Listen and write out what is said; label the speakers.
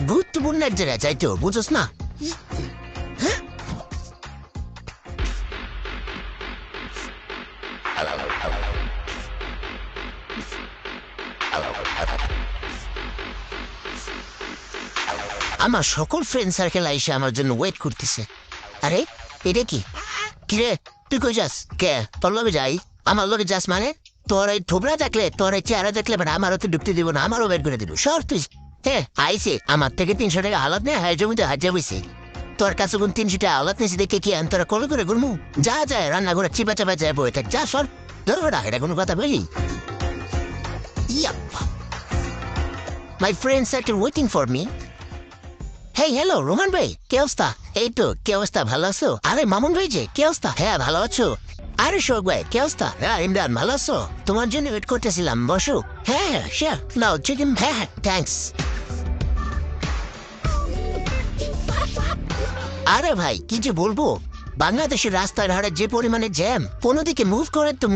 Speaker 1: গুরুত্বপূর্ণ এক জায়গায় যাইতো, বুঝোস না? আমার সকল ফ্রেন্ড সার্কেল আইসে আমার জন্য ওয়েট করতেছে। আরে এটা কি? কিরে তুই কই যাস? কে তোর লগে যাই? আমার লগে যাস মানে? তোর এই থোবরা দেখলে, তোর এই চেহারা দেখলে মানে আমারও তো ঢুকতে দিব না, আমারও বের করে দিব। সর তুই। হ্যাঁ আইসে আমার থেকে 300 টাকা হালাত নেই, হায় জমিতে হাজা বইছে। তোর কাছে কোন 300 টাকা হালাত নিয়েছি দেখে কি আমি তোরা কল করে ঘুরমু? যা যায় রান্না করে চিপা চাপা যায় বই থাক, যা সর। ধরো না, এটা কোনো কথা বলি? My friends R waiting for me. Hey hello Roman ভাই, কি অবস্থা? এই তো, কি অবস্থা, ভালো আছো? আরে মামুন ভাই যে, কি অবস্থা? হ্যাঁ ভালো আছো? আরে শোক ভাই, কি অবস্থা? হ্যাঁ ইমরান, ভালো আছো? তোমার জন্য ওয়েট করতেছিলাম, বসো। হ্যাঁ হ্যাঁ শিওর, নাও চিকেন। হ্যাঁ হ্যাঁ থ্যাঙ্কস। আরে ভাই কি যে বলবো, বাংলাদেশের রাস্তার ধারে যে পরিমাণে জ্যাম, কোনো দিকে মুভ করে তো